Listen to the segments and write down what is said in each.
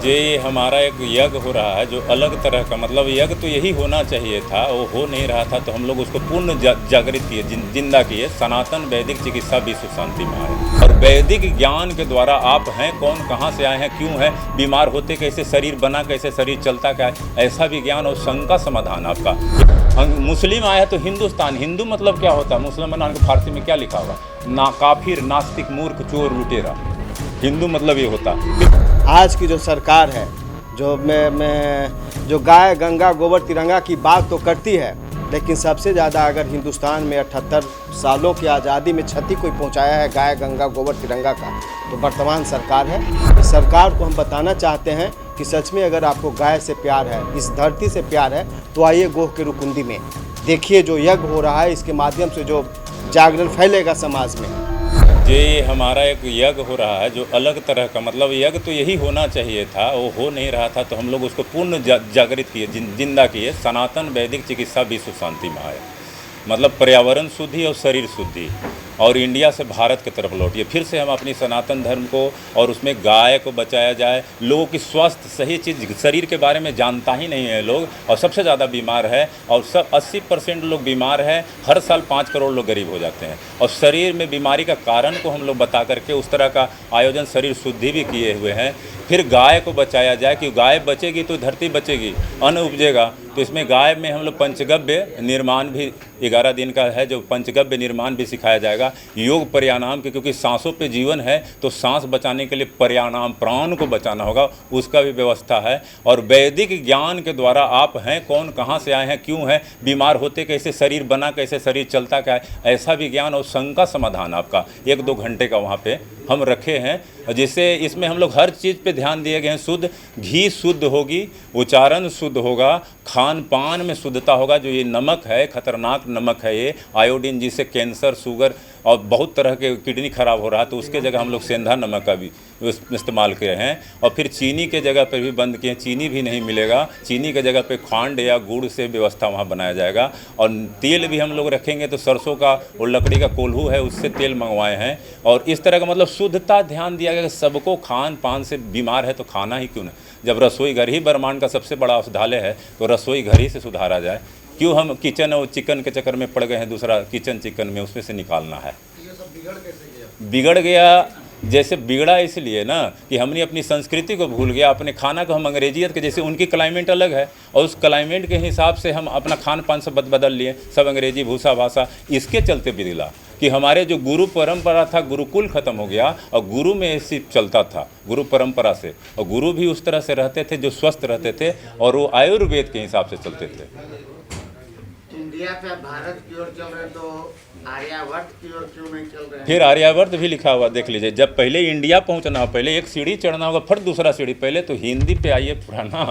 ये हमारा एक यज्ञ हो रहा है जो अलग तरह का, मतलब यज्ञ तो यही होना चाहिए था, वो हो नहीं रहा था, तो हम लोग उसको पूर्ण जागृत किए, जिंदा किए। सनातन वैदिक चिकित्सा विश्व शांति महाय। और वैदिक ज्ञान के द्वारा आप हैं कौन, कहाँ से आए हैं, क्यों हैं, बीमार होते कैसे, शरीर बना कैसे, शरीर चलता क्या है, ऐसा विज्ञान और शंका का समाधान आपका। मुस्लिम आया तो हिंदुस्तान, हिंदू मतलब क्या होता है, मुसलमान को फारसी में क्या लिखा हुआ, ना काफिर, नास्तिक, मूर्ख, चोर, लुटेरा, हिंदू मतलब ये होता। आज की जो सरकार है, जो गाय गंगा गोबर तिरंगा की बात तो करती है, लेकिन सबसे ज़्यादा अगर हिंदुस्तान में 78 सालों की आज़ादी में क्षति कोई पहुंचाया है गाय गंगा गोबर तिरंगा का, तो वर्तमान सरकार है। इस सरकार को हम बताना चाहते हैं कि सच में अगर आपको गाय से प्यार है, इस धरती से प्यार है, तो आइए गोह के रुकुंडी में देखिए जो यज्ञ हो रहा है, इसके माध्यम से जो जागरण फैलेगा समाज में। ये हमारा एक यज्ञ हो रहा है जो अलग तरह का, मतलब यज्ञ तो यही होना चाहिए था, वो हो नहीं रहा था, तो हम लोग उसको पूर्ण जागृत किए, जिंदा किए। सनातन वैदिक चिकित्सा विश्व शांति महाय, मतलब पर्यावरण शुद्धि और शरीर शुद्धि, और इंडिया से भारत की तरफ लौटिए। फिर से हम अपनी सनातन धर्म को और उसमें गाय को बचाया जाए। लोगों की स्वास्थ्य सही चीज़, शरीर के बारे में जानता ही नहीं है लोग, और सबसे ज़्यादा बीमार है, और सब 80% लोग बीमार है। हर साल 5 करोड़ लोग गरीब हो जाते हैं, और शरीर में बीमारी का कारण को हम लोग बता करके उस तरह का आयोजन शरीर शुद्धि भी किए हुए हैं। फिर गाय को बचाया जाए कि गाय बचेगी तो धरती बचेगी, अन्न उपजेगा। तो इसमें गाय में हम लोग पंचगव्य निर्माण भी 11 दिन का है, जो पंचगव्य निर्माण भी सिखाया जाएगा। योग प्राणायाम के, क्योंकि सांसों पे जीवन है, तो सांस बचाने के लिए प्राणायाम, प्राण को बचाना होगा, उसका भी व्यवस्था है। और वैदिक ज्ञान के द्वारा आप हैं कौन, कहाँ से आए हैं, क्यों हैं, बीमार होते कैसे, शरीर बना कैसे, शरीर चलता क्या है, ऐसा विज्ञान और शंका समाधान आपका 1-2 घंटे का वहाँ पे हम रखे हैं, जिससे इसमें हम लोग हर चीज़ पे ध्यान दिए गए हैं। शुद्ध घी शुद्ध होगी, उच्चारण शुद्ध होगा, खान पान में शुद्धता होगा। जो ये नमक है, खतरनाक नमक है ये, आयोडीन, जिससे कैंसर, शुगर और बहुत तरह के किडनी खराब हो रहा है, तो उसके जगह हम लोग सेंधा नमक का भी इस्तेमाल किए हैं। और फिर चीनी के जगह पर भी बंद किए, चीनी भी नहीं मिलेगा, चीनी के जगह पे खांड या गुड़ से व्यवस्था वहाँ बनाया जाएगा। और तेल भी हम लोग रखेंगे तो सरसों का और लकड़ी का कोल्हू है, उससे तेल मंगवाए हैं। और इस तरह का मतलब शुद्धता ध्यान दिया गया कि सबको खान पान से बीमार है तो खाना ही क्यों नहीं। जब रसोई घर ही ब्रह्मांड का सबसे बड़ा औषधालय है, तो रसोई घर ही से सुधारा जाए। क्यों हम किचन और चिकन के चक्कर में पड़ गए हैं, दूसरा किचन चिकन में उसमें से निकालना है। ये सब बिगड़ कैसे गया? बिगड़ गया, जैसे बिगड़ा इसलिए ना कि हमने अपनी संस्कृति को भूल गया, अपने खाना को हम अंग्रेजियत के, जैसे उनकी क्लाइमेट अलग है और उस क्लाइमेट के हिसाब से हम अपना खान पान सब बदल लिए, सब अंग्रेजी भूषा भाषा। इसके चलते बिगड़ा कि हमारे जो गुरु परंपरा था, गुरुकुल खत्म हो गया, और गुरु में ऐसी चलता था, गुरु परंपरा से, और गुरु भी उस तरह से रहते थे जो स्वस्थ रहते थे, और वो आयुर्वेद के हिसाब से चलते थे। इंडिया पे भारत की ओर चल रहे तो आर्यावर्त की ओर क्यों नहीं चल रहे हैं? फिर आर्यावर्त भी लिखा हुआ देख लीजिए। जब पहले इंडिया पहुंचना हो, पहले एक सीढ़ी चढ़ना होगा, फिर दूसरा सीढ़ी, पहले तो हिंदी पे आइए पुराना,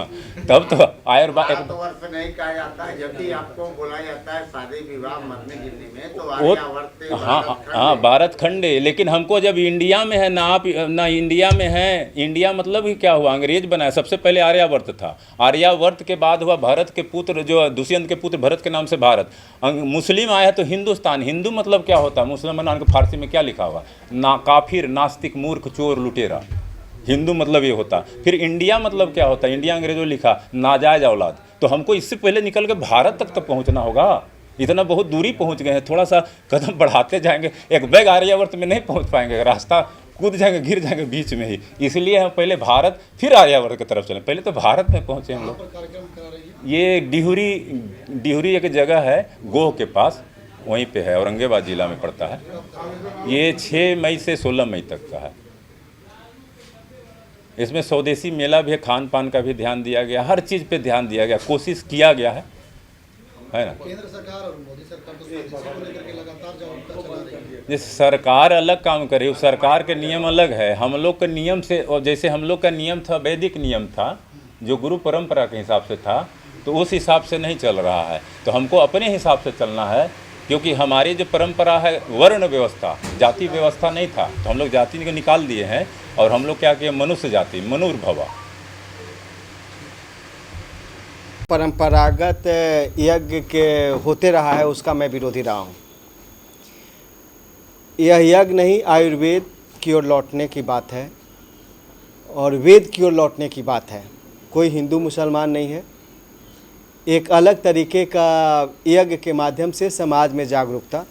तब तो भारतवर्ष नहीं कहा जाता है, जबकि आपको बोला जाता है शादी विवाह मरने गिरने में तो आर्यावर्त। हाँ, भारत खंड है। लेकिन हमको जब इंडिया में है ना, आप ना इंडिया में है, इंडिया मतलब ही क्या हुआ, अंग्रेज बनाया। सबसे पहले आर्यावर्त था, आर्यावर्त के बाद हुआ भरत के पुत्र, जो दुष्यंत के पुत्र भरत के नाम से भारत। मुस्लिम आया तो हिंदुस्तान, हिंदू मतलब क्या होता है, मुसलमान को फारसी में क्या लिखा हुआ, ना काफिर, नास्तिक, मूर्ख, चोर, लुटेरा, हिंदू मतलब ये होता। फिर इंडिया मतलब क्या होता है, इंडिया अंग्रेजों लिखा नाजायज औलाद। तो हमको इससे पहले निकल के भारत तक तो पहुंचना होगा। इतना बहुत दूरी पहुंच गए हैं, थोड़ा सा कदम बढ़ाते जाएंगे, एक बैग आर्यावर्त में नहीं पहुंच पाएंगे, रास्ता कूद जाएंगे, गिर जाएंगे बीच में ही। इसलिए हम पहले भारत फिर आर्यावर्त की तरफ चले, पहले तो भारत में पहुंचे हम लोग। ये डिहुरी एक जगह है गोह के पास, वहीं पे है, औरंगाबाद जिला में पड़ता है। ये 6 मई से 16 मई तक का है। इसमें स्वदेशी मेला भी है, खान पान का भी ध्यान दिया गया, हर चीज़ पे ध्यान दिया गया, कोशिश किया गया है ना। केंद्र सरकार और मोदी सरकार तो को लेकर के लगातार जागरूकता चला रही है। जिस सरकार अलग काम करे, उस सरकार के नियम अलग है, हम लोग के नियम से। और जैसे हम लोग का नियम था, वैदिक नियम था, जो गुरु परंपरा के हिसाब से था, तो उस हिसाब से नहीं चल रहा है। तो हमको अपने हिसाब से चलना है, क्योंकि हमारी जो परंपरा है वर्ण व्यवस्था, जाति व्यवस्था नहीं था, तो हम लोग जाति को निकाल दिए हैं, और हम लोग क्या किए, मनुष्य जाति, मनुर्भवा। परंपरागत यज्ञ के होते रहा है, उसका मैं विरोधी रहा हूँ। यह यज्ञ नहीं, आयुर्वेद की ओर लौटने की बात है। और वेद की ओर लौटने की बात है। कोई हिंदू मुसलमान नहीं है। एक अलग तरीके का यज्ञ के माध्यम से समाज में जागरूकता,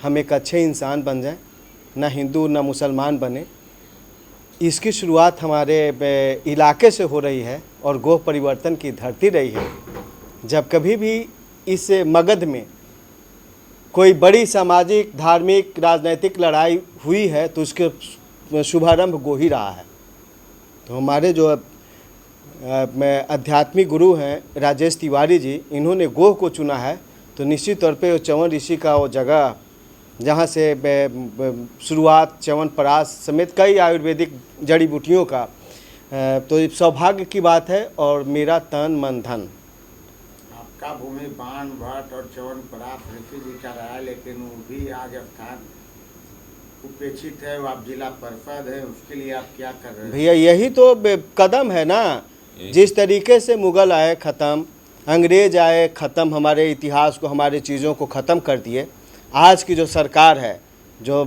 हम एक अच्छे इंसान बन जाएं, ना हिंदू ना मुसलमान बने, इसकी शुरुआत हमारे इलाके से हो रही है और गोह परिवर्तन की धरती रही है। जब कभी भी इस मगध में कोई बड़ी सामाजिक, धार्मिक, राजनीतिक लड़ाई हुई है तो उसके शुभारंभ गो ही रहा है। तो हमारे जो आध्यात्मिक गुरु हैं राजेश तिवारी जी, इन्होंने गोह को चुना है, तो निश्चित तौर पे च्यवन ऋषि का वो जगह जहाँ से शुरुआत च्यवनप्राश समेत कई आयुर्वेदिक जड़ी बूटियों का, तो सौभाग्य की बात है। और मेरा तन मन धन, आपका भूमि बाण भट्ट और च्यवनप्राश ऋषि जी का रहा है, लेकिन वो भी आज स्थान उपेक्षित है। वो आप जिला परिषद है, उसके लिए आप क्या कर रहे हैं? भैया यही तो कदम है ना। जिस तरीके से मुग़ल आए ख़त्म, अंग्रेज आए ख़त्म, हमारे इतिहास को, हमारे चीज़ों को ख़त्म कर दिए। आज की जो सरकार है, जो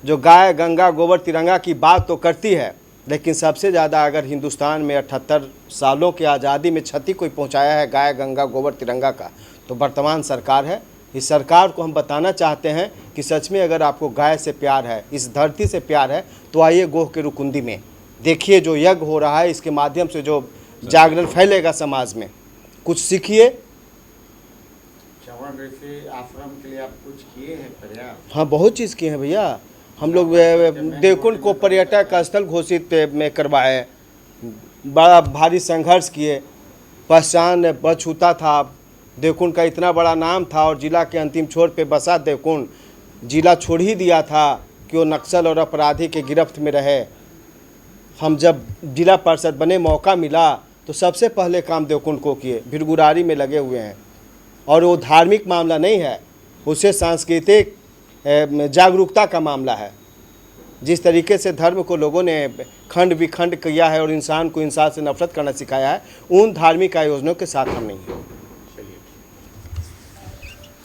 जो गाय गंगा गोबर तिरंगा की बात तो करती है, लेकिन सबसे ज़्यादा अगर हिंदुस्तान में 78 सालों की आज़ादी में क्षति कोई पहुंचाया है गाय गंगा गोबर तिरंगा का, तो वर्तमान सरकार है। इस सरकार को हम बताना चाहते हैं कि सच में अगर आपको गाय से प्यार है, इस धरती से प्यार है, तो आइए गोह के रुकुंदी में देखिए जो यज्ञ हो रहा है, इसके माध्यम से जो जागरण फैलेगा समाज में, कुछ सीखिए। च्यवन ऋषि आश्रम के लिए आप कुछ किए हैं पर्याप्त? हाँ, बहुत चीज़ किए हैं भैया। हम लोग देवकुंड को पर्यटक स्थल घोषित में करवाए, बड़ा भारी संघर्ष किए, पहचान बछूता था, देवकुंड का इतना बड़ा नाम था और जिला के अंतिम छोर पे बसा देवकुंड, जिला छोड़ ही दिया था कि वो नक्सल और अपराधी के गिरफ्त में रहे। हम जब जिला पार्षद बने, मौका मिला तो सबसे पहले काम देवकुंड को किए, भिरगुरारी में लगे हुए हैं। और वो धार्मिक मामला नहीं है, उससे सांस्कृतिक जागरूकता का मामला है। जिस तरीके से धर्म को लोगों ने खंड विखंड किया है और इंसान को इंसान से नफरत करना सिखाया है, उन धार्मिक आयोजनों के साथ हम नहीं हैं।